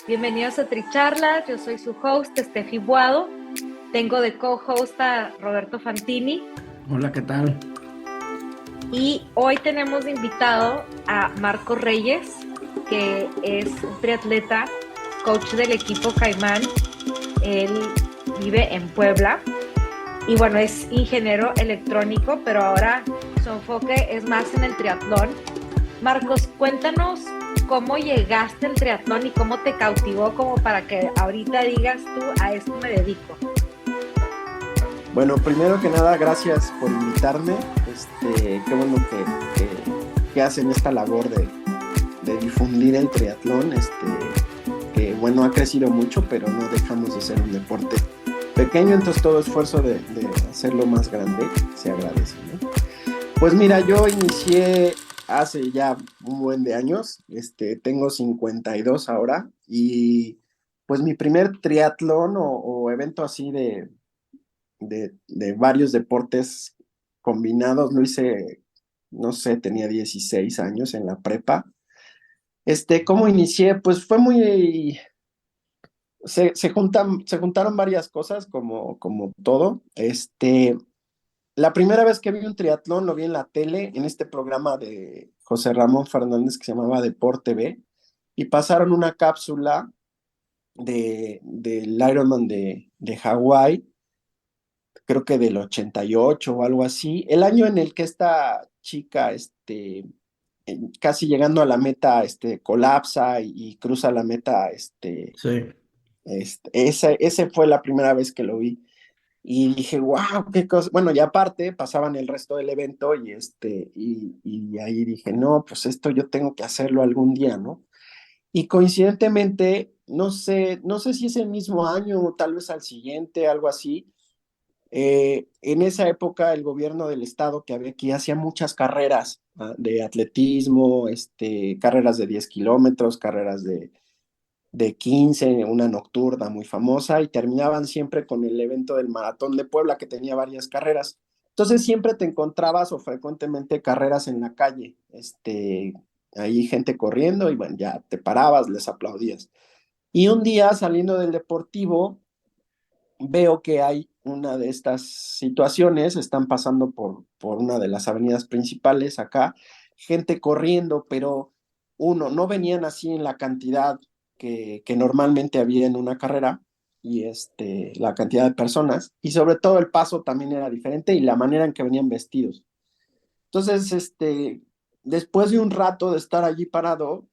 Bienvenidos a Tricharlas, yo soy su host, Steffi Buado. Tengo de co-host a Roberto Fantini. Hola, ¿qué tal? Y hoy tenemos de invitado a Marco Reyes, que es un triatleta, coach del equipo Caimán. Él vive en Puebla y bueno, es ingeniero electrónico, pero ahora su enfoque es más en el triatlón. Marcos, cuéntanos cómo llegaste al triatlón y cómo te cautivó como para que ahorita digas tú, a esto me dedico. Bueno, primero que nada, gracias por invitarme. Qué bueno que hacen esta labor de difundir el triatlón, que bueno, ha crecido mucho, pero no dejamos de ser un deporte pequeño, entonces todo esfuerzo de hacerlo más grande se agradece, ¿no? Pues mira, yo inicié hace ya un buen de años, tengo 52 ahora, y pues mi primer triatlón o evento así de varios deportes combinados lo hice, no sé, tenía 16 años en la prepa. ¿Cómo inicié? Pues fue muy, se juntaron varias cosas como todo. La primera vez que vi un triatlón lo vi en la tele, en este programa de José Ramón Fernández que se llamaba Deporte B, y pasaron una cápsula del Ironman de Hawái, creo que del 88 o algo así, el año en el que esta chica, casi llegando a la meta, colapsa y cruza la meta, Sí. ese fue la primera vez que lo vi. Y dije, wow, qué cosa. Bueno, y aparte pasaban el resto del evento y ahí dije, no, pues esto yo tengo que hacerlo algún día, ¿no? Y coincidentemente, no sé si es el mismo año o tal vez al siguiente, algo así. En esa época el gobierno del estado que había aquí hacía muchas carreras de atletismo, carreras de 10 kilómetros, carreras de 15, una nocturna muy famosa, y terminaban siempre con el evento del Maratón de Puebla, que tenía varias carreras. Entonces siempre te encontrabas o frecuentemente carreras en la calle, ahí gente corriendo y bueno, ya te parabas, les aplaudías. Y un día saliendo del deportivo, veo que hay una de estas situaciones, están pasando por una de las avenidas principales acá, gente corriendo, pero no venían así en la cantidad que normalmente había en una carrera, y la cantidad de personas, y sobre todo el paso también era diferente y la manera en que venían vestidos. Entonces, después de un rato de estar allí parado,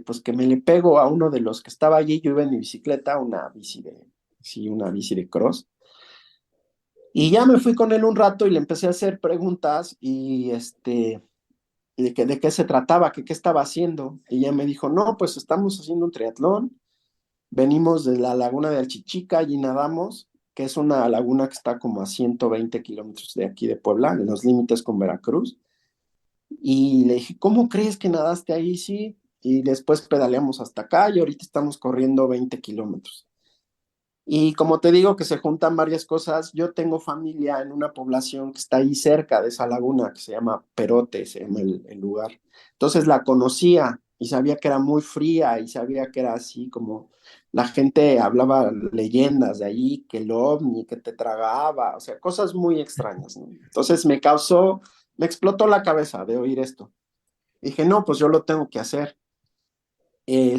pues que me le pego a uno de los que estaba allí. Yo iba en mi bicicleta, sí, una bici de cross, y ya me fui con él un rato y le empecé a hacer preguntas y de qué se trataba, que qué estaba haciendo. Y ella me dijo, no, pues estamos haciendo un triatlón, venimos de la laguna de Alchichica, allí nadamos, que es una laguna que está como a 120 kilómetros de aquí de Puebla, en los límites con Veracruz. Y le dije, ¿cómo crees que nadaste ahí? Sí. Y después pedaleamos hasta acá y ahorita estamos corriendo 20 kilómetros. Y como te digo que se juntan varias cosas, yo tengo familia en una población que está ahí cerca de esa laguna, que se llama Perote, se llama el lugar. Entonces la conocía y sabía que era muy fría y sabía que era así como la gente hablaba leyendas de ahí, que el ovni, que te tragaba, o sea, cosas muy extrañas, ¿no? Entonces me explotó la cabeza de oír esto. Dije, no, pues yo lo tengo que hacer. Y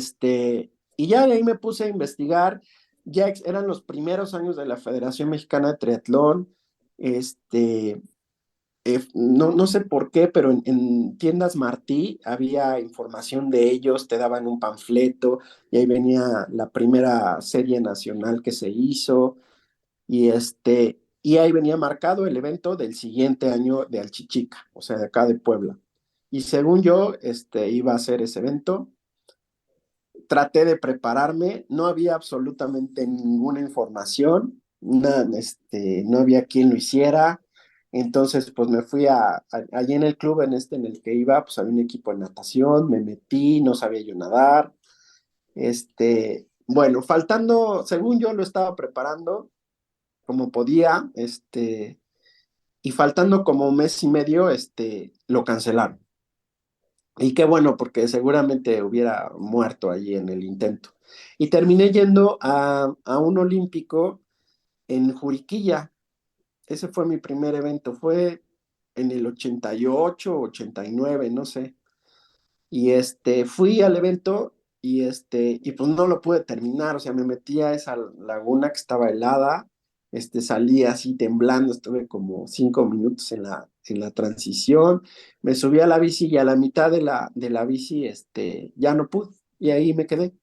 ya de ahí me puse a investigar. Ya eran los primeros años de la Federación Mexicana de Triatlón. Este, no sé por qué, pero en tiendas Martí había información de ellos, te daban un panfleto y ahí venía la primera serie nacional que se hizo, y ahí venía marcado el evento del siguiente año de Alchichica, o sea, de acá de Puebla. Y según yo, iba a hacer ese evento. Traté de prepararme, no había absolutamente ninguna información, no había quien lo hiciera. Entonces pues me fui allí en el club en el que iba, pues había un equipo de natación, me metí, no sabía yo nadar. Bueno, faltando, según yo lo estaba preparando como podía, y faltando como un mes y medio, lo cancelaron. Y qué bueno, porque seguramente hubiera muerto allí en el intento. Y terminé yendo a un olímpico en Juriquilla. Ese fue mi primer evento, fue en el 88, 89, no sé. Y fui al evento y pues no lo pude terminar, o sea, me metí a esa laguna que estaba helada, salí así temblando, estuve como 5 minutos en la transición, me subí a la bici y a la mitad de la bici, ya no pude, y ahí me quedé.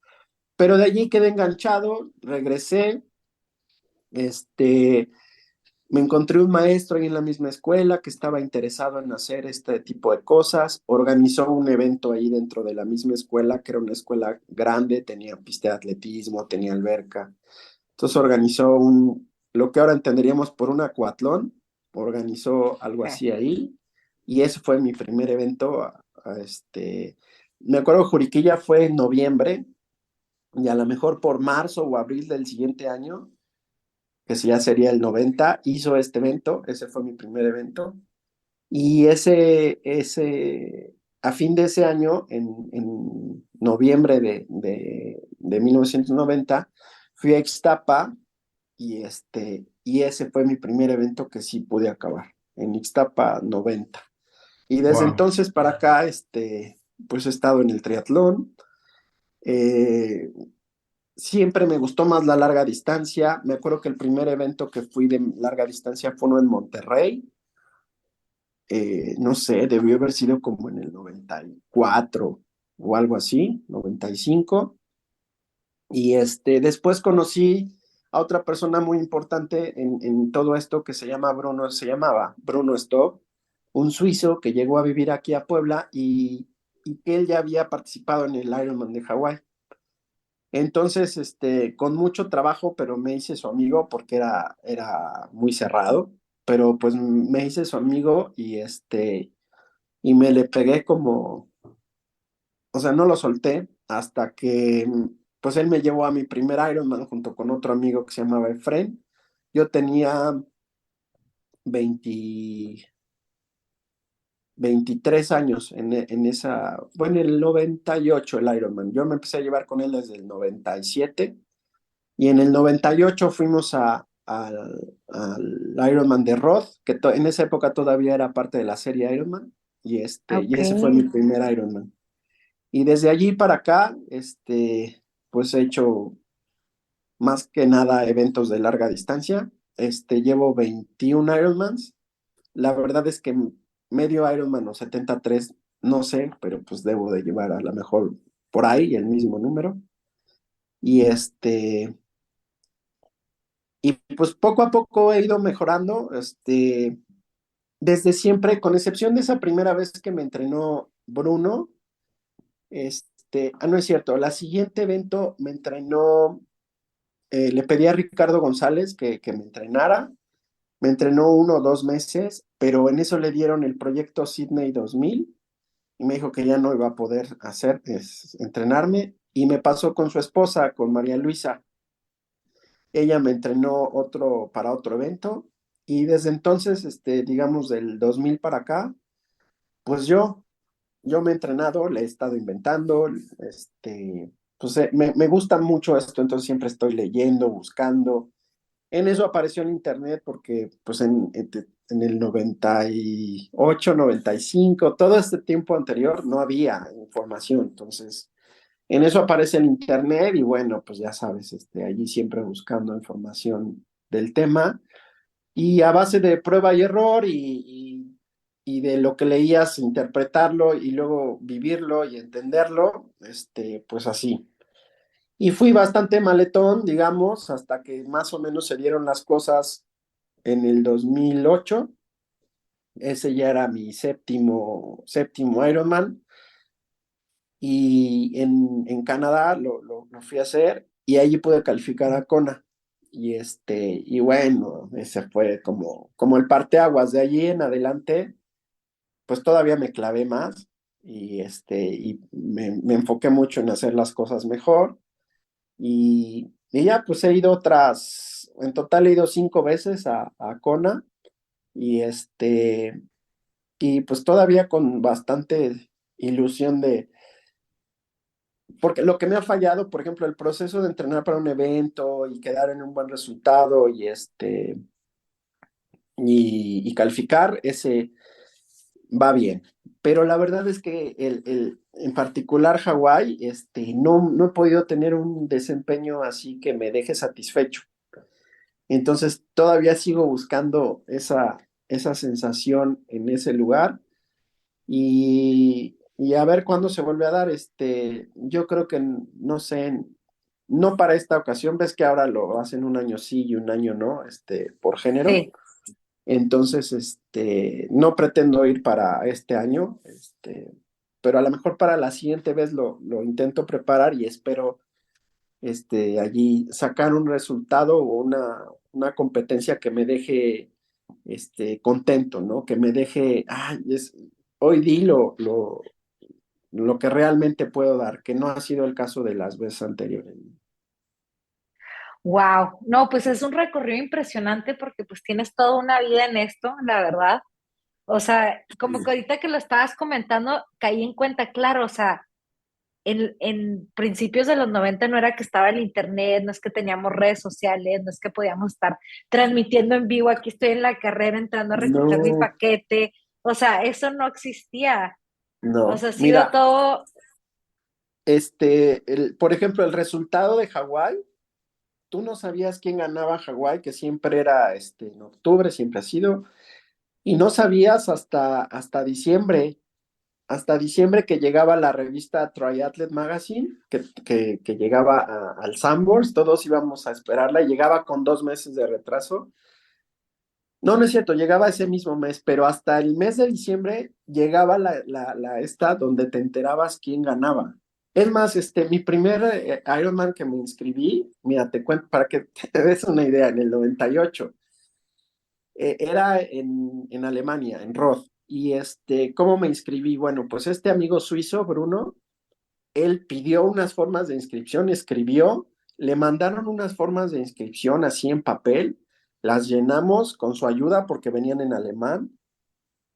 Pero de allí quedé enganchado, regresé, me encontré un maestro ahí en la misma escuela que estaba interesado en hacer este tipo de cosas. Organizó un evento ahí dentro de la misma escuela, que era una escuela grande, tenía pista de atletismo, tenía alberca. Entonces organizó lo que ahora entenderíamos por un acuatlón, organizó algo Ok. así ahí. Y ese fue mi primer evento. Me acuerdo, Juriquilla fue en noviembre, y a lo mejor por marzo o abril del siguiente año, que ya sería el 90, hizo este evento, ese fue mi primer evento, y a fin de ese año, en noviembre de 1990, fui a Ixtapa, y ese fue mi primer evento que sí pude acabar, en Ixtapa 90. Y desde Wow. entonces para acá, pues he estado en el triatlón. eh, Siempre me gustó más la larga distancia. Me acuerdo que el primer evento que fui de larga distancia fue uno en Monterrey. No sé, debió haber sido como en el 94 o algo así, 95. Después conocí a otra persona muy importante en todo esto que se llamaba Bruno Stock, un suizo que llegó a vivir aquí a Puebla y que él ya había participado en el Ironman de Hawái. Entonces, con mucho trabajo, pero me hice su amigo porque era muy cerrado, pero pues me hice su amigo y me le pegué como, o sea, no lo solté hasta que, pues él me llevó a mi primer Ironman junto con otro amigo que se llamaba Efren. Yo tenía 20 23 años fue en el 98 el Ironman. Yo me empecé a llevar con él desde el 97. Y en el 98 fuimos al Ironman de Roth, que en esa época todavía era parte de la serie Ironman, y Ok. ese fue mi primer Ironman. Y desde allí para acá, pues he hecho más que nada eventos de larga distancia. Llevo 21 Ironmans. La verdad es que medio Ironman o 73, no sé, pero pues debo de llevar a lo mejor por ahí el mismo número. Y Y pues poco a poco he ido mejorando, desde siempre, con excepción de esa primera vez que me entrenó Bruno, no es cierto, la siguiente evento me entrenó, le pedí a Ricardo González que me entrenó 1 o 2 meses, pero en eso le dieron el proyecto Sydney 2000 y me dijo que ya no iba a poder entrenarme y me pasó con su esposa, con María Luisa. Ella me entrenó para otro evento y desde entonces, digamos del 2000 para acá, pues yo me he entrenado, le he estado inventando, pues me gusta mucho esto, entonces siempre estoy leyendo, buscando. En eso apareció en internet porque pues en el 98, 95, todo este tiempo anterior no había información, entonces en eso aparece el internet y bueno, pues ya sabes, allí siempre buscando información del tema y a base de prueba y error y de lo que leías, interpretarlo y luego vivirlo y entenderlo, pues así. Y fui bastante maletón, digamos, hasta que más o menos se dieron las cosas en el 2008. Ese ya era mi séptimo Ironman y en Canadá lo fui a hacer y allí pude calificar a Kona. Y bueno, ese fue como el parteaguas. De allí en adelante, pues todavía me clavé más y me enfoqué mucho en hacer las cosas mejor. Y ya pues he ido en total he ido 5 veces a Kona y pues todavía con bastante ilusión porque lo que me ha fallado, por ejemplo, el proceso de entrenar para un evento y quedar en un buen resultado y calificar, ese va bien. Pero la verdad es que en particular Hawái, no he podido tener un desempeño así que me deje satisfecho. Entonces todavía sigo buscando esa sensación en ese lugar y a ver cuándo se vuelve a dar. Yo creo que, no sé, no para esta ocasión, ves que ahora lo hacen un año sí y un año no, por género. Sí. Entonces, no pretendo ir para este año, pero a lo mejor para la siguiente vez lo intento preparar y espero, allí sacar un resultado o una competencia que me deje, contento, ¿no? Que me deje, ay, hoy di lo que realmente puedo dar, que no ha sido el caso de las veces anteriores. Wow, no, pues es un recorrido impresionante porque pues tienes toda una vida en esto, la verdad. O sea, como que ahorita que lo estabas comentando, caí en cuenta, claro, o sea, en principios de los 90 no era que estaba el internet, no es que teníamos redes sociales, no es que podíamos estar transmitiendo en vivo, aquí estoy en la carrera entrando a recoger mi No, paquete, o sea, eso no existía. O no, sea, ha sido mira, todo, por ejemplo, el resultado de Hawái. Tú no sabías quién ganaba Hawái, que siempre era en octubre, siempre ha sido, y no sabías hasta diciembre que llegaba la revista Triathlete Magazine, que llegaba al Sanborns, todos íbamos a esperarla, y llegaba con 2 meses de retraso. No, no es cierto, llegaba ese mismo mes, pero hasta el mes de diciembre llegaba la esta donde te enterabas quién ganaba. Es más, mi primer Ironman que me inscribí, mira, te cuento para que te des una idea, en el 98, era en Alemania, en Roth. Y ¿cómo me inscribí? Bueno, pues este amigo suizo, Bruno, él pidió unas formas de inscripción, escribió, le mandaron unas formas de inscripción así en papel, las llenamos con su ayuda porque venían en alemán,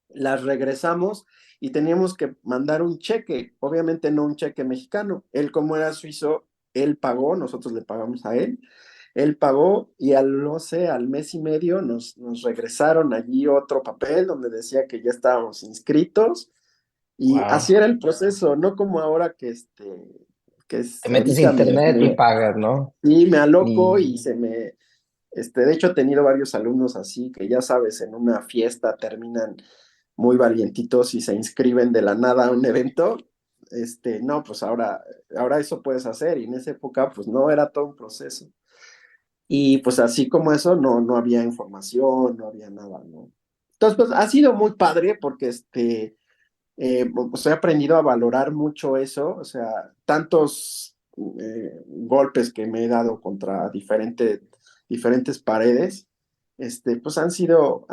las regresamos y teníamos que mandar un cheque, obviamente no un cheque mexicano. Él como era suizo, él pagó, nosotros le pagamos a él. Él pagó y no sé, al mes y medio nos regresaron allí otro papel donde decía que ya estábamos inscritos y así Wow. era el proceso, no como ahora que Te es metes a ahorita internet y pagas, ¿no? y me aloco y Y de hecho he tenido varios alumnos así que ya sabes, en una fiesta terminan muy valientitos y se inscriben de la nada a un evento. No, pues ahora eso puedes hacer y en esa época pues no era todo un proceso. Y pues así como eso, no había información, no había nada, ¿no? Entonces, pues ha sido muy padre porque pues he aprendido a valorar mucho eso, o sea, tantos golpes que me he dado contra diferentes paredes, pues han sido,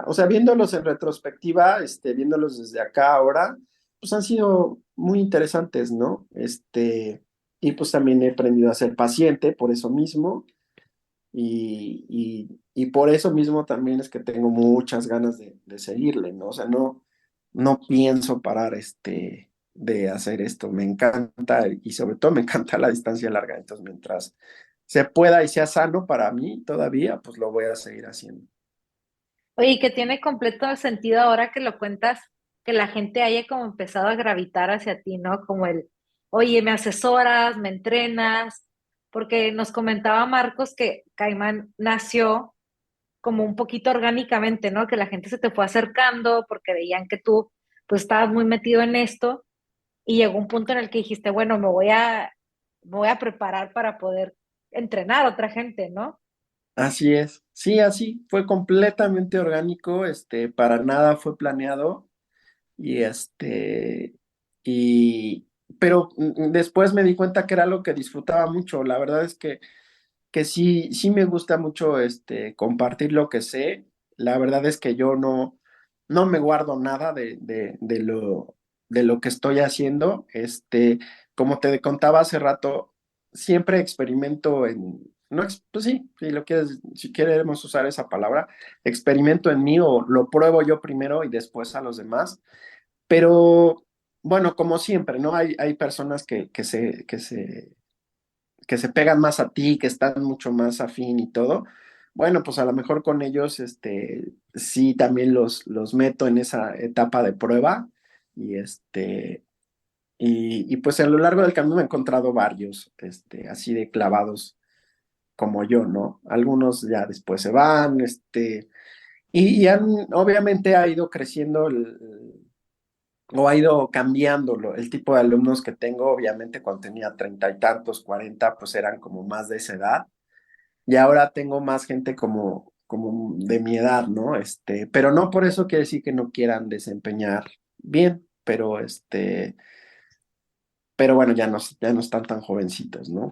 o sea, viéndolos en retrospectiva, viéndolos desde acá ahora, pues han sido muy interesantes, ¿no? Y pues también he aprendido a ser paciente por eso mismo y por eso mismo también es que tengo muchas ganas de seguirle, ¿no? O sea, no pienso parar de hacer esto. Me encanta y sobre todo me encanta la distancia larga. Entonces, mientras se pueda y sea sano para mí todavía, pues lo voy a seguir haciendo. oye, que tiene completo sentido ahora que lo cuentas, que la gente haya como empezado a gravitar hacia ti, ¿no? Como oye, me asesoras, me entrenas, porque nos comentaba Marcos que Caimán nació como un poquito orgánicamente, ¿no? Que la gente se te fue acercando porque veían que tú pues estabas muy metido en esto y llegó un punto en el que dijiste, bueno, me voy a preparar para poder entrenar a otra gente, ¿no? Así es. Sí, así fue completamente orgánico, para nada fue planeado y y, pero después me di cuenta que era algo que disfrutaba mucho. La verdad es que sí me gusta mucho compartir lo que sé. La verdad es que yo no me guardo nada de lo que estoy haciendo. Como te contaba hace rato, siempre experimento no, pues sí, si queremos usar esa palabra, experimento en mí o lo pruebo yo primero y después a los demás. Pero bueno, como siempre, ¿no? Hay personas que se pegan más a ti, que están mucho más afín y todo. Bueno, pues a lo mejor con ellos, sí, también los meto en esa etapa de prueba y y pues a lo largo del camino me he encontrado varios, así de clavados como yo, ¿no? Algunos ya después se van, obviamente ha ido creciendo o ha ido cambiando el tipo de alumnos que tengo. Obviamente cuando tenía 30 y tantos, 40, pues eran como más de esa edad. Y ahora tengo más gente como de mi edad, ¿no? Pero no por eso quiere decir que no quieran desempeñar bien, pero bueno, ya no están tan jovencitos, ¿no?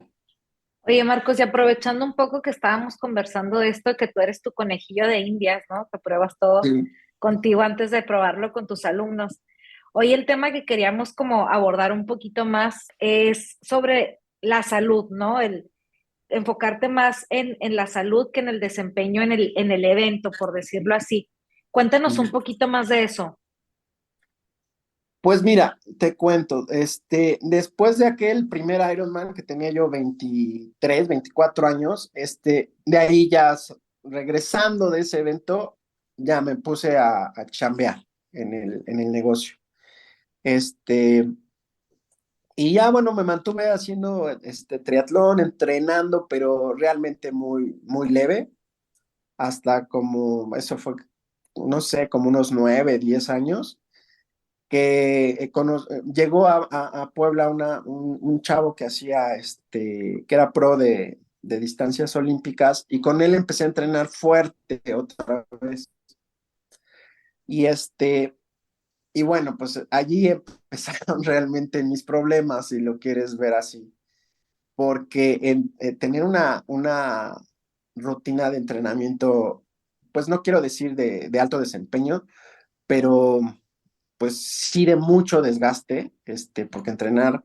Oye, Marcos, y aprovechando un poco que estábamos conversando de esto, que tú eres tu conejillo de Indias, ¿no? Que pruebas todo Sí. contigo antes de probarlo con tus alumnos. Hoy el tema que queríamos como abordar un poquito más es sobre la salud, ¿no? El enfocarte más en la salud que en el desempeño en el evento, por decirlo así. Cuéntanos un poquito más de eso. Pues mira, te cuento, después de aquel primer Ironman que tenía yo 23, 24 años, de ahí ya regresando de ese evento, ya me puse a chambear en el negocio. Este, y ya, bueno, me mantuve haciendo este triatlón, entrenando, pero realmente muy, muy leve, hasta como, eso fue, no sé, como unos 9, 10 años que llegó a Puebla un chavo que hacía, que era pro de distancias olímpicas, y con él empecé a entrenar fuerte otra vez. Y y bueno, pues allí empezaron realmente mis problemas, si lo quieres ver así, porque tener una rutina de entrenamiento, pues no quiero decir de alto desempeño, pero pues sí de mucho desgaste, porque entrenar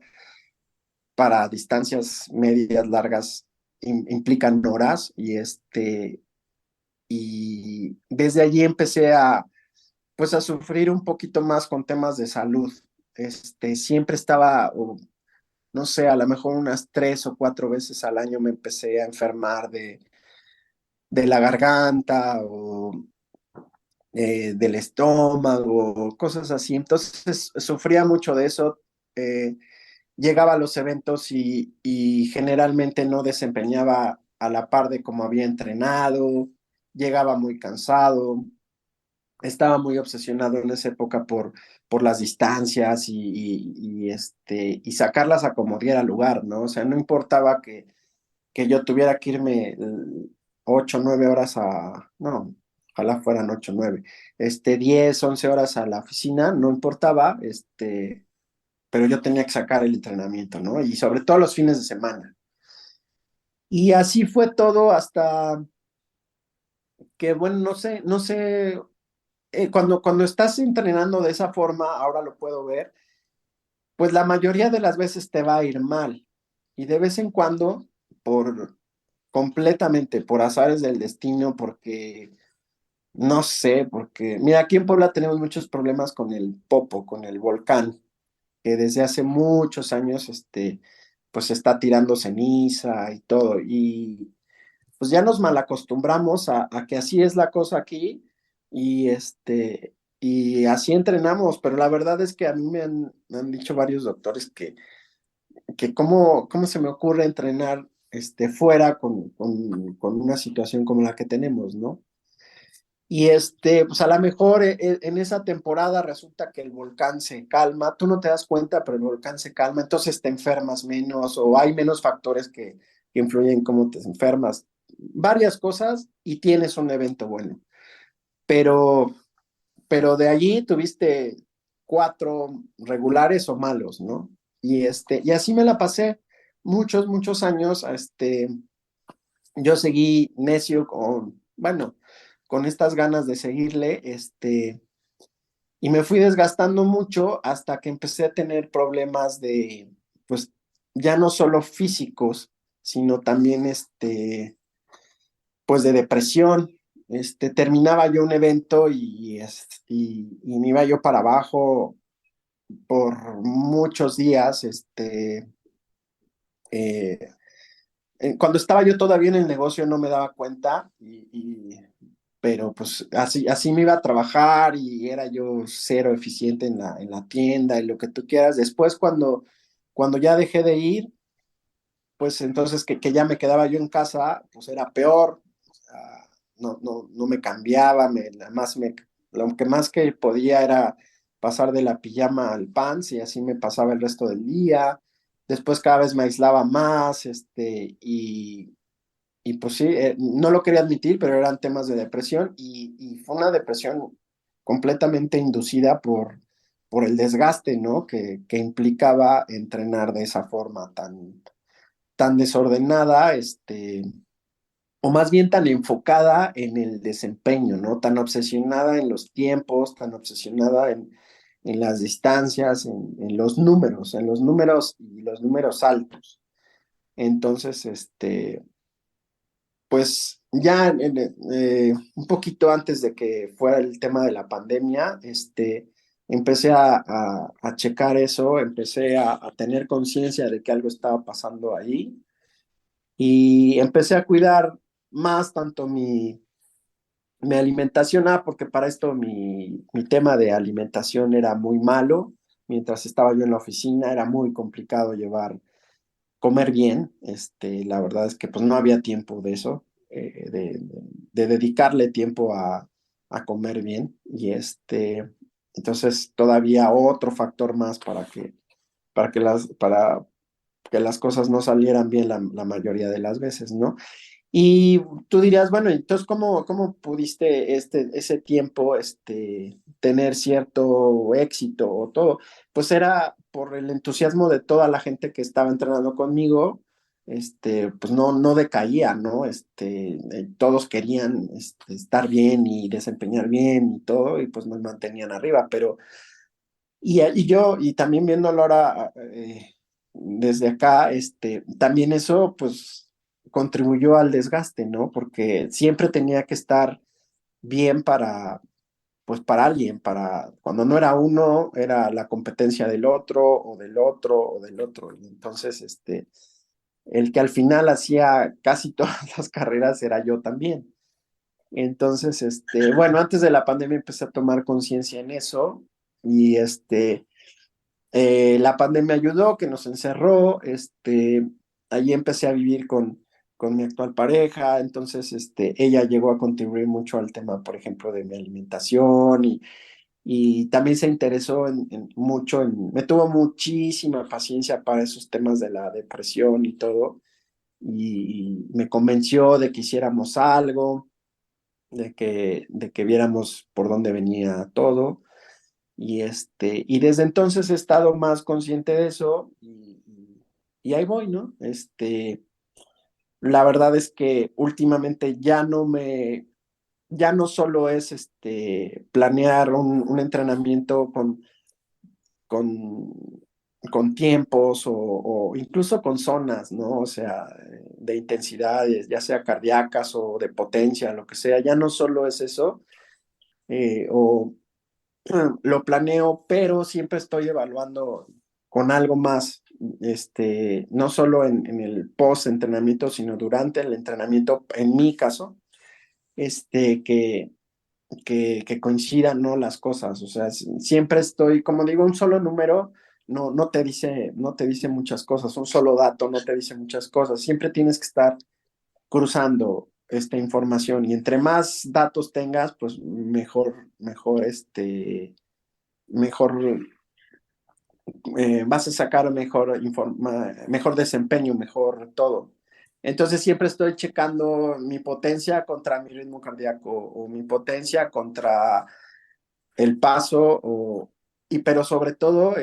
para distancias medias, largas, implican horas, y desde allí empecé pues a sufrir un poquito más con temas de salud. Siempre estaba, o no sé, a lo mejor unas 3 o 4 veces al año me empecé a enfermar de la garganta o del estómago, cosas así. Entonces sufría mucho de eso. Llegaba a los eventos y generalmente no desempeñaba a la par de como había entrenado, llegaba muy cansado, estaba muy obsesionado en esa época por las distancias y sacarlas a como diera lugar, ¿no? O sea, no importaba que yo tuviera que irme 8, 9 horas no, ojalá fueran 8, 9, 10, 11 horas a la oficina, no importaba, pero yo tenía que sacar el entrenamiento, ¿no? Y sobre todo los fines de semana. Y así fue todo hasta que, bueno, no sé, cuando estás entrenando de esa forma, ahora lo puedo ver, pues la mayoría de las veces te va a ir mal. Y de vez en cuando, completamente por azares del destino, porque, no sé, porque, mira, aquí en Puebla tenemos muchos problemas con el Popo, con el volcán, que desde hace muchos años, pues está tirando ceniza y todo, y pues ya nos malacostumbramos a que así es la cosa aquí, y así entrenamos, pero la verdad es que a mí me han dicho varios doctores que cómo se me ocurre entrenar fuera con una situación como la que tenemos, ¿no? Y pues a lo mejor en esa temporada resulta que el volcán se calma, tú no te das cuenta, pero el volcán se calma, entonces te enfermas menos o hay menos factores que influyen en cómo te enfermas, varias cosas y tienes un evento bueno. Pero, pero de allí tuviste 4 regulares o malos, ¿no? Y así me la pasé muchos, muchos años. Yo seguí necio bueno, con estas ganas de seguirle, y me fui desgastando mucho hasta que empecé a tener problemas pues, ya no solo físicos, sino también, pues, de depresión. Terminaba yo un evento y me iba yo para abajo, por muchos días, eh, cuando estaba yo todavía en el negocio no me daba cuenta, pero pues así me iba a trabajar y era yo cero eficiente en la tienda y lo que tú quieras. Después cuando ya dejé de ir, pues entonces que ya me quedaba yo en casa, pues era peor. O sea, no me cambiaba, lo que más que podía era pasar de la pijama al pants y así me pasaba el resto del día. Después cada vez me aislaba más, y pues sí, no lo quería admitir, pero eran temas de depresión y fue una depresión completamente inducida por el desgaste, ¿no? Que implicaba entrenar de esa forma tan desordenada, o más bien tan enfocada en el desempeño, ¿no? Tan obsesionada en los tiempos, tan obsesionada en las distancias, en los números y los números altos. Entonces, pues ya un poquito antes de que fuera el tema de la pandemia, empecé a checar eso, empecé a tener conciencia de que algo estaba pasando ahí y empecé a cuidar más tanto mi alimentación, porque para esto mi tema de alimentación era muy malo. Mientras estaba yo en la oficina era muy complicado comer bien. La verdad es que pues no había tiempo de eso, de dedicarle tiempo a comer bien. Entonces todavía otro factor más para que las cosas no salieran bien la mayoría de las veces, ¿no? Y tú dirías, bueno, entonces, ¿cómo pudiste ese tiempo tener cierto éxito o todo? Pues era por el entusiasmo de toda la gente que estaba entrenando conmigo, pues no decaía, ¿no? Todos querían estar bien y desempeñar bien y todo, y pues nos mantenían arriba, pero y también viéndolo ahora desde acá, también eso pues contribuyó al desgaste, ¿no? Porque siempre tenía que estar bien pues para alguien, cuando no era uno, era la competencia del otro, o del otro, o del otro. Y entonces, el que al final hacía casi todas las carreras era yo también. Entonces, bueno, antes de la pandemia empecé a tomar conciencia en eso y la pandemia ayudó, que nos encerró, allí empecé a vivir con mi actual pareja, entonces ella llegó a contribuir mucho al tema, por ejemplo, de mi alimentación y también se interesó me tuvo muchísima paciencia para esos temas de la depresión y todo, y me convenció de que hiciéramos algo, de que viéramos por dónde venía todo. Y desde entonces he estado más consciente de eso y ahí voy, ¿no? La verdad es que últimamente ya no solo es planear un entrenamiento con, con tiempos o incluso con zonas, ¿no? O sea, de intensidades, ya sea cardíacas o de potencia, lo que sea, ya no solo es eso, o lo planeo, pero siempre estoy evaluando con algo más, no solo en el post-entrenamiento, sino durante el entrenamiento, en mi caso, que, que coincidan, ¿no? Las cosas, o sea, siempre estoy, como digo, un solo número no te dice muchas cosas, un solo dato no te dice muchas cosas, siempre tienes que estar cruzando esta información y entre más datos tengas, pues mejor vas a sacar mejor desempeño, mejor todo. Entonces siempre estoy checando mi potencia contra mi ritmo cardíaco o mi potencia contra el paso, pero sobre todo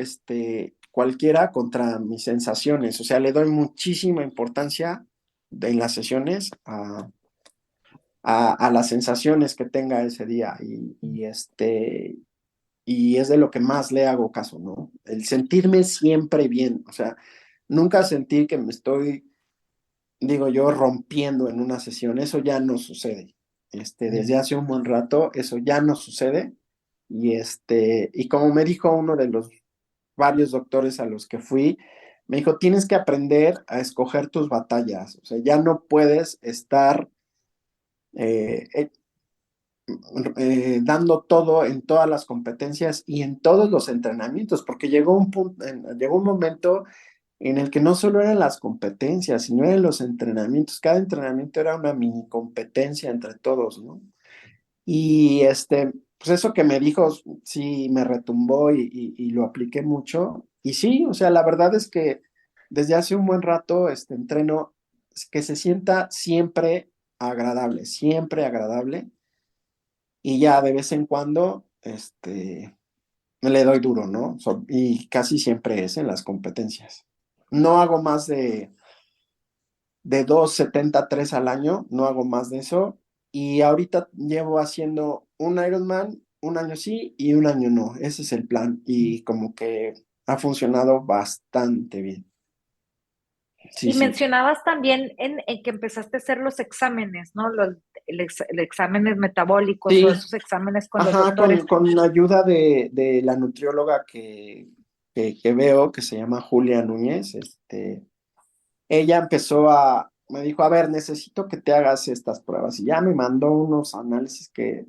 cualquiera contra mis sensaciones. O sea, le doy muchísima importancia en las sesiones a las sensaciones que tenga ese día y es de lo que más le hago caso, ¿no? El sentirme siempre bien, o sea, nunca sentir que me estoy, digo yo, rompiendo en una sesión, eso ya no sucede. Desde hace un buen rato, eso ya no sucede. Y como me dijo uno varios doctores a los que fui, me dijo, tienes que aprender a escoger tus batallas, o sea, ya no puedes estar eh, eh, dando todo en todas las competencias y en todos los entrenamientos, porque llegó un punto, llegó un momento en el que no solo eran las competencias, sino eran los entrenamientos. Cada entrenamiento era una mini competencia entre todos, ¿no? Y pues eso que me dijo, sí me retumbó y lo apliqué mucho. Y sí, o sea, la verdad es que desde hace un buen rato entreno que se sienta siempre agradable. Y ya de vez en cuando, le doy duro, ¿no? Y casi siempre es en las competencias. No hago más de 2,73 al año, no hago más de eso. Y ahorita llevo haciendo un Ironman, un año sí y un año no. Ese es el plan. Y como que ha funcionado bastante bien. Sí, Y sí. mencionabas también en que empezaste a hacer los exámenes, ¿no? Exámenes metabólicos o Sí, esos exámenes con los ajá, doctores. con la ayuda de la nutrióloga que veo, que se llama Julia Núñez, ella me dijo, a ver, necesito que te hagas estas pruebas. Y ya me mandó unos análisis que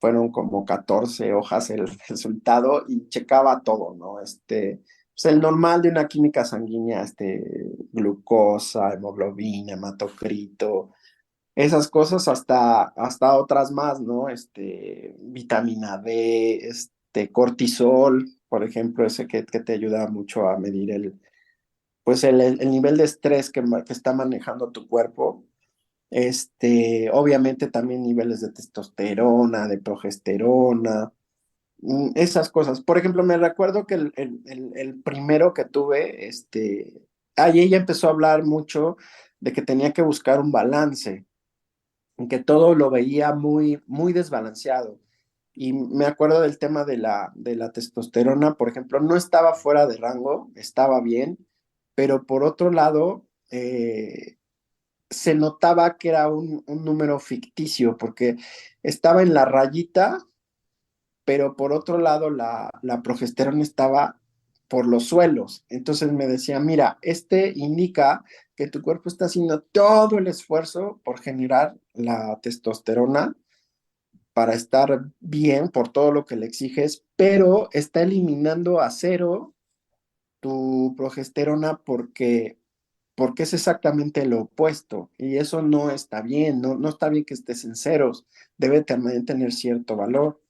fueron como 14 hojas el resultado y checaba todo, ¿no? Pues el normal de una química sanguínea, glucosa, hemoglobina, hematocrito, esas cosas hasta otras más, ¿no? Vitamina D, cortisol, por ejemplo, ese que te ayuda mucho a medir pues el nivel de estrés que está manejando tu cuerpo. Obviamente también niveles de testosterona, de progesterona, esas cosas. Por ejemplo, me recuerdo que el primero que tuve, ahí ella empezó a hablar mucho de que tenía que buscar un balance, en que todo lo veía muy, muy desbalanceado. Y me acuerdo del tema de la testosterona, por ejemplo, no estaba fuera de rango, estaba bien, pero por otro lado, se notaba que era un número ficticio, porque estaba en la rayita, pero por otro lado, la progesterona estaba por los suelos. Entonces me decía, mira, indica que tu cuerpo está haciendo todo el esfuerzo por generar la testosterona para estar bien por todo lo que le exiges, pero está eliminando a cero tu progesterona porque es exactamente lo opuesto y eso no está bien, no está bien que estés en ceros, debe también tener cierto valor.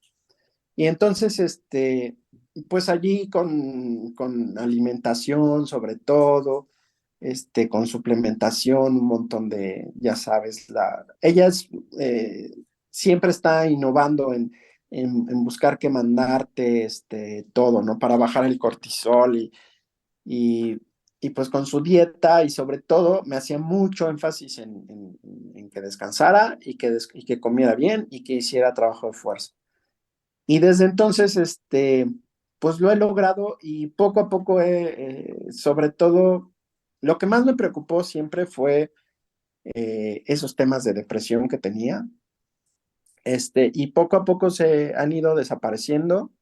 Y entonces, pues allí con alimentación sobre todo, con suplementación, un montón ya sabes, ella siempre está innovando en buscar qué mandarte, todo, ¿no? Para bajar el cortisol y, y pues con su dieta y sobre todo me hacía mucho énfasis en que descansara y que comiera bien y que hiciera trabajo de fuerza. Y desde entonces, pues lo he logrado y poco a poco, sobre todo, lo que más me preocupó siempre fue esos temas de depresión que tenía, y poco a poco se han ido desapareciendo.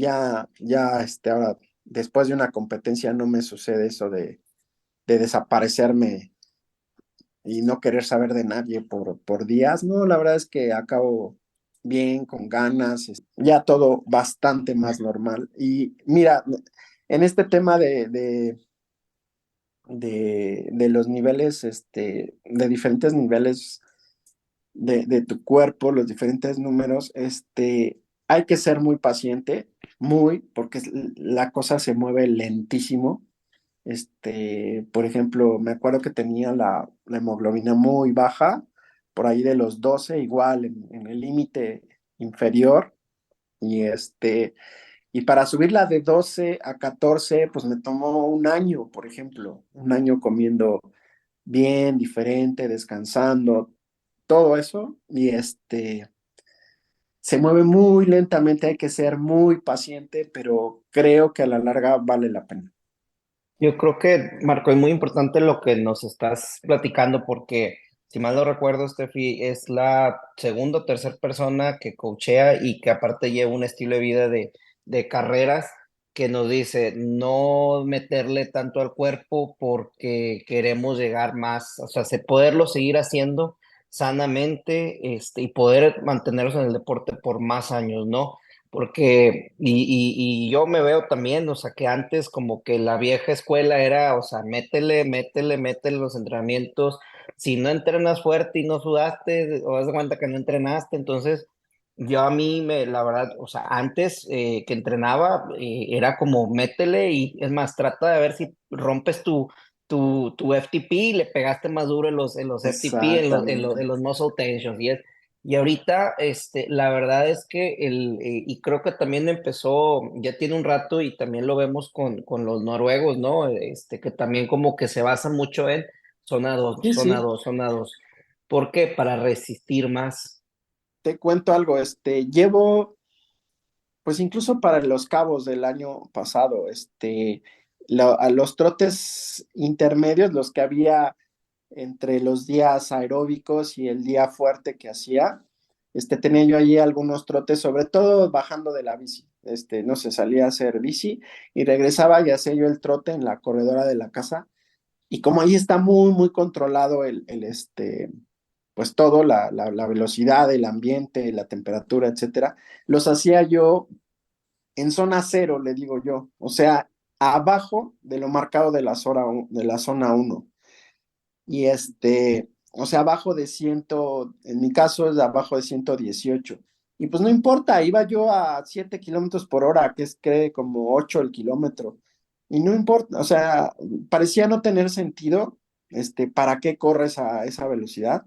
Ahora, después de una competencia no me sucede eso de desaparecerme y no querer saber de nadie por días. No, la verdad es que acabo bien, con ganas, ya todo bastante más normal. Y mira, en este tema de los niveles, de diferentes niveles de tu cuerpo, los diferentes números, hay que ser muy paciente, porque la cosa se mueve lentísimo. Por ejemplo, me acuerdo que tenía la hemoglobina muy baja, por ahí de los 12, igual en el límite inferior, y y para subirla de 12 a 14, pues me tomó un año, por ejemplo, un año comiendo bien, diferente, descansando, todo eso, y se mueve muy lentamente, hay que ser muy paciente, pero creo que a la larga vale la pena. Yo creo que, Marco, es muy importante lo que nos estás platicando porque, si mal no recuerdo, Steffi es la segunda o tercera persona que coachea y que aparte lleva un estilo de vida de carreras que nos dice no meterle tanto al cuerpo porque queremos llegar más, o sea, poderlo seguir haciendo sanamente, y poder mantenerlos en el deporte por más años, ¿no? Porque, y yo me veo también, o sea, que antes como que la vieja escuela era, o sea, métele los entrenamientos, si no entrenas fuerte y no sudaste, o das de cuenta que no entrenaste, entonces yo a mí, la verdad, o sea, antes que entrenaba, era como métele y es más, trata de ver si rompes tu FTP y le pegaste más duro en los FTP, en Exactamente. los muscle tensions. Y ahorita, la verdad es que y creo que también empezó, ya tiene un rato y también lo vemos con los noruegos, ¿no? Que también como que se basa mucho en zona 2, Sí, zona sí. 2, zona 2. ¿Por qué? Para resistir más. Te cuento algo, llevo, pues incluso para los cabos del año pasado, a los trotes intermedios, los que había entre los días aeróbicos y el día fuerte que hacía, tenía yo allí algunos trotes, sobre todo bajando de la bici, no sé, salía a hacer bici y regresaba y hacía yo el trote en la corredora de la casa, y como ahí está muy, muy controlado pues todo, la velocidad, el ambiente, la temperatura, etcétera, los hacía yo en zona cero, le digo yo, o sea, abajo de lo marcado de la zona uno. Y o sea, abajo de 100, en mi caso es abajo de 118. Y pues no importa, iba yo a 7 kilómetros por hora, que es como 8 el kilómetro. Y no importa, o sea, parecía no tener sentido, ¿para qué corres a esa velocidad?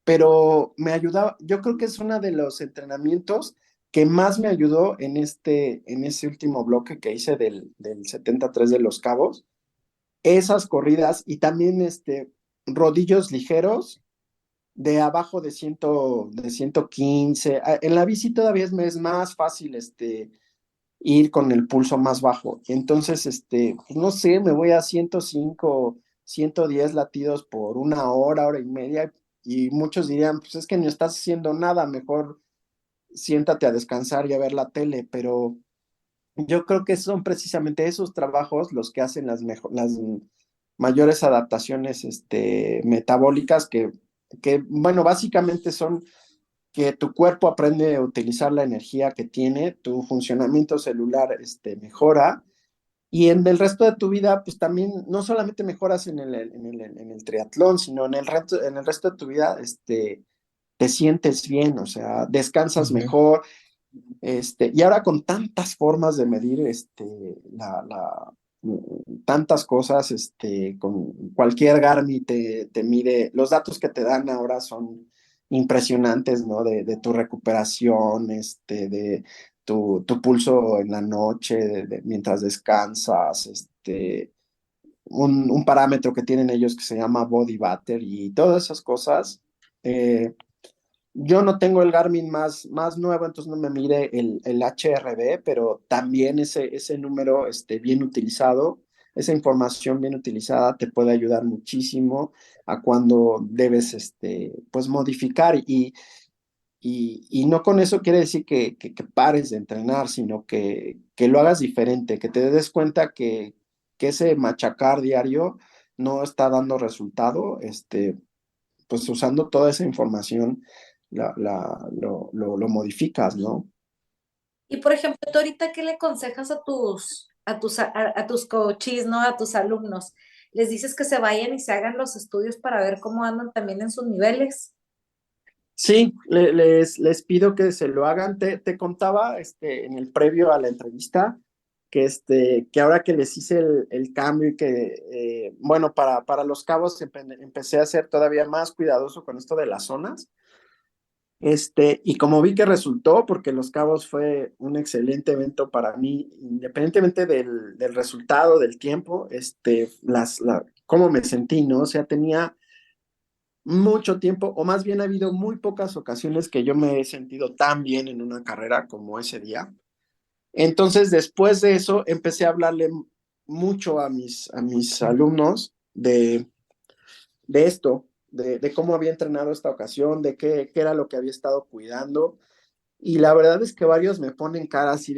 Pero me ayudaba, yo creo que es uno de los entrenamientos que más me ayudó en ese último bloque que hice del 73 de Los Cabos, esas corridas y también rodillos ligeros de abajo de 115. En la bici todavía es más fácil ir con el pulso más bajo. Entonces, pues no sé, me voy a 105, 110 latidos por una hora, hora y media, y muchos dirían, pues es que no estás haciendo nada, mejor siéntate a descansar y a ver la tele, pero yo creo que son precisamente esos trabajos los que hacen las mayores adaptaciones metabólicas bueno, básicamente son que tu cuerpo aprende a utilizar la energía que tiene, tu funcionamiento celular mejora, y en el resto de tu vida, pues también no solamente mejoras en el triatlón, sino en el resto de tu vida te sientes bien, o sea, descansas Ujú. mejor, y ahora con tantas formas de medir tantas cosas, con cualquier Garmin te mide, los datos que te dan ahora son impresionantes, ¿no? De tu recuperación, de tu pulso en la noche, mientras descansas, un parámetro que tienen ellos que se llama Body Butter y todas esas cosas. Yo no tengo el Garmin más nuevo, entonces no me mide el HRV, pero también ese número bien utilizado, esa información bien utilizada te puede ayudar muchísimo a cuando debes pues modificar, y no con eso quiere decir que pares de entrenar, sino que lo hagas diferente, que te des cuenta que ese machacar diario no está dando resultado, pues usando toda esa información lo modificas, ¿no? Y por ejemplo, tú ahorita, ¿qué le aconsejas a tus coaches, ¿no? A tus alumnos? ¿Les dices que se vayan y se hagan los estudios para ver cómo andan también en sus niveles? Sí, les pido que se lo hagan. Te contaba en el previo a la entrevista que ahora que les hice el cambio y que, bueno, para Los Cabos empecé a ser todavía más cuidadoso con esto de las zonas. Y como vi que resultó, porque Los Cabos fue un excelente evento para mí, independientemente del resultado, del tiempo, cómo me sentí, ¿no? O sea, tenía mucho tiempo, o más bien ha habido muy pocas ocasiones que yo me he sentido tan bien en una carrera como ese día. Entonces, después de eso, empecé a hablarle mucho a mis alumnos de esto, de cómo había entrenado esta ocasión, de qué era lo que había estado cuidando. Y la verdad es que varios me ponen cara así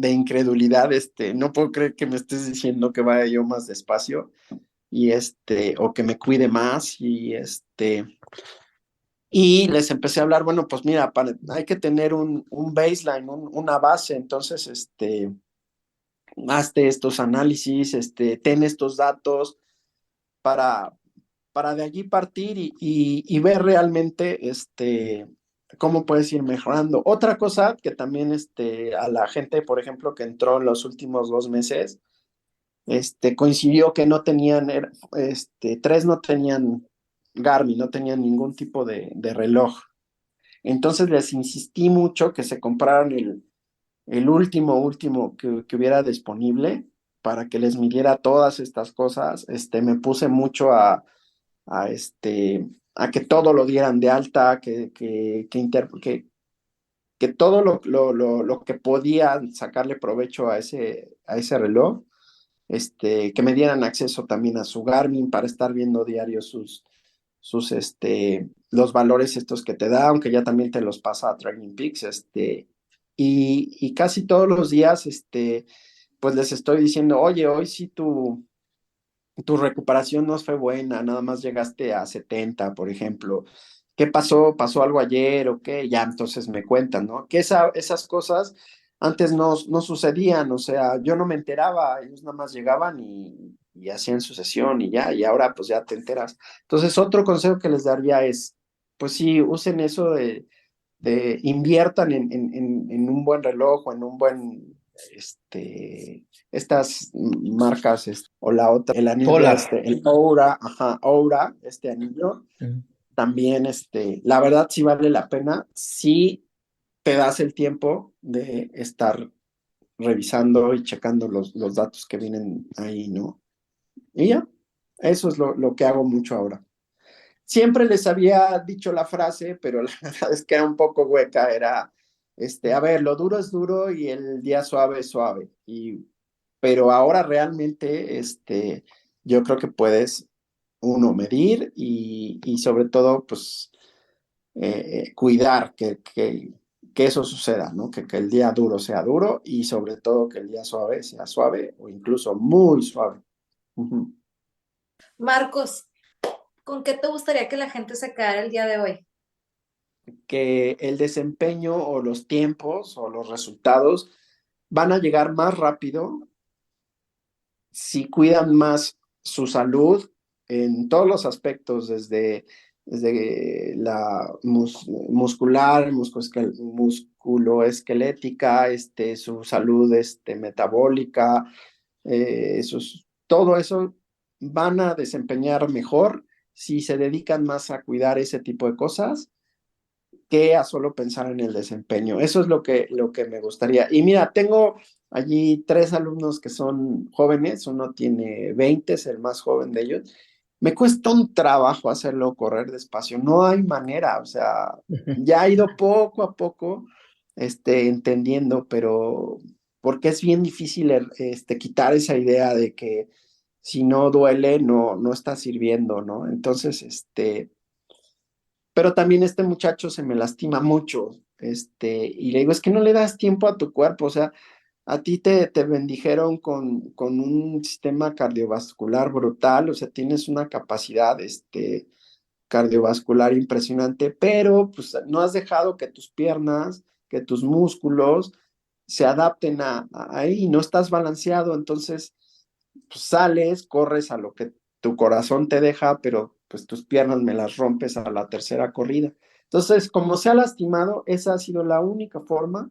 de incredulidad, no puedo creer que me estés diciendo que vaya yo más despacio y o que me cuide más y les empecé a hablar, bueno, pues mira, hay que tener un baseline, una base, entonces, hazte estos análisis, ten estos datos para, para de allí partir y ver realmente, cómo puedes ir mejorando. Otra cosa que también, a la gente, por ejemplo, que entró en los últimos 2 meses, coincidió que no tenían, tres no tenían Garmin, no tenían ningún tipo de reloj. Entonces les insistí mucho que se compraran el último que hubiera disponible para que les midiera todas estas cosas. Me puse mucho a, a que todo lo dieran de alta, que todo lo que podían sacarle provecho a ese reloj, que me dieran acceso también a su Garmin para estar viendo diario los valores estos que te da, aunque ya también te los pasa a Training Peaks, y casi todos los días, pues les estoy diciendo, oye, hoy sí tu recuperación no fue buena, nada más llegaste a 70, por ejemplo. ¿Qué pasó? ¿Pasó algo ayer o qué? Ya entonces me cuentan, ¿no? Que esas cosas antes no sucedían, o sea, yo no me enteraba, ellos nada más llegaban y hacían su sesión y ya, y ahora pues ya te enteras. Entonces, otro consejo que les daría es, pues sí, usen eso inviertan en un buen reloj o en un buen, estas marcas, o la otra, el anillo, Polar. el Oura, ajá, Oura, este anillo, también, la verdad sí vale la pena, si te das el tiempo de estar revisando y checando los datos que vienen ahí, ¿no? Y ya, eso es lo que hago mucho ahora. Siempre les había dicho la frase, pero la verdad es que era un poco hueca, era, a ver, lo duro es duro y el día suave es suave. Pero ahora realmente, yo creo que puedes, uno, medir y sobre todo, pues, cuidar que eso suceda, ¿no? Que el día duro sea duro y sobre todo que el día suave sea suave o incluso muy suave. Ujú. Marcos, ¿con qué te gustaría que la gente se quedara el día de hoy? Que el desempeño o los tiempos o los resultados van a llegar más rápido si cuidan más su salud en todos los aspectos, desde la muscular, musculoesquelética, su salud metabólica, todo eso van a desempeñar mejor si se dedican más a cuidar ese tipo de cosas que a solo pensar en el desempeño. Eso es lo que me gustaría. Y mira, tengo allí 3 alumnos que son jóvenes, uno tiene 20, es el más joven de ellos. Me cuesta un trabajo hacerlo correr despacio, no hay manera, o sea, ya ha ido poco a poco, entendiendo, pero porque es bien difícil, quitar esa idea de que si no duele, no está sirviendo, ¿no? Entonces, pero también este muchacho se me lastima mucho, y le digo, es que no le das tiempo a tu cuerpo, o sea, a ti te bendijeron con un sistema cardiovascular brutal, o sea, tienes una capacidad, cardiovascular impresionante, pero pues no has dejado que tus piernas, que tus músculos se adapten ahí, no estás balanceado, entonces pues, sales, corres a lo que tu corazón te deja, pero pues tus piernas me las rompes a la tercera corrida. Entonces, como se ha lastimado, esa ha sido la única forma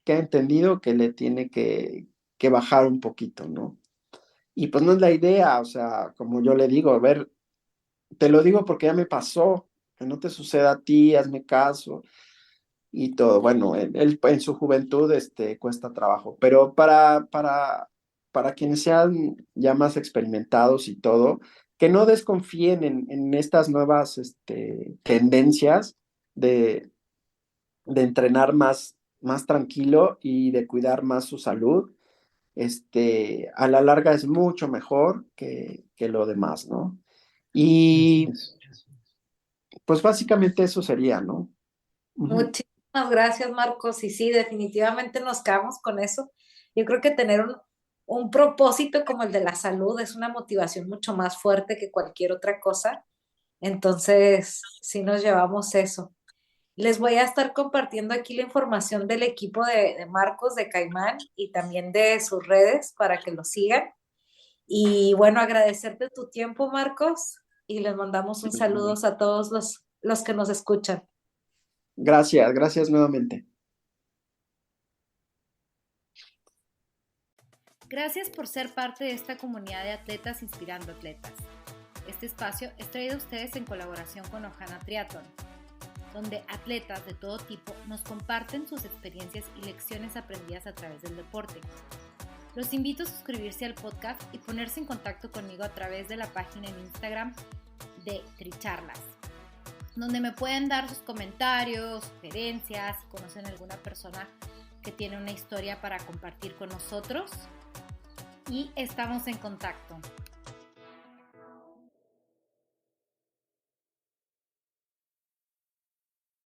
que ha entendido que le tiene que bajar un poquito, ¿no? Y pues no es la idea, o sea, como yo le digo, a ver, te lo digo porque ya me pasó, que no te suceda a ti, hazme caso y todo. Bueno, él en su juventud cuesta trabajo, pero para quienes sean ya más experimentados y todo, que no desconfíen en estas nuevas tendencias de, de entrenar más tranquilo y de cuidar más su salud. A la larga es mucho mejor que lo demás, ¿no? Así Y es. pues básicamente eso sería, ¿no? Ujú. Muchísimas gracias, Marcos. Y sí, definitivamente nos quedamos con eso. Yo creo que tener un propósito como el de la salud es una motivación mucho más fuerte que cualquier otra cosa. Entonces, sí nos llevamos eso. Les voy a estar compartiendo aquí la información del equipo de Marcos de Caimán y también de sus redes para que lo sigan. Y bueno, agradecerte tu tiempo, Marcos, y les mandamos un saludo a todos los que nos escuchan. Gracias, gracias nuevamente. Gracias por ser parte de esta comunidad de atletas inspirando atletas. Este espacio es traído a ustedes en colaboración con Ohana Triathlon, donde atletas de todo tipo nos comparten sus experiencias y lecciones aprendidas a través del deporte. Los invito a suscribirse al podcast y ponerse en contacto conmigo a través de la página en Instagram de Tricharlas, donde me pueden dar sus comentarios, sugerencias, si conocen a alguna persona que tiene una historia para compartir con nosotros. Y estamos en contacto.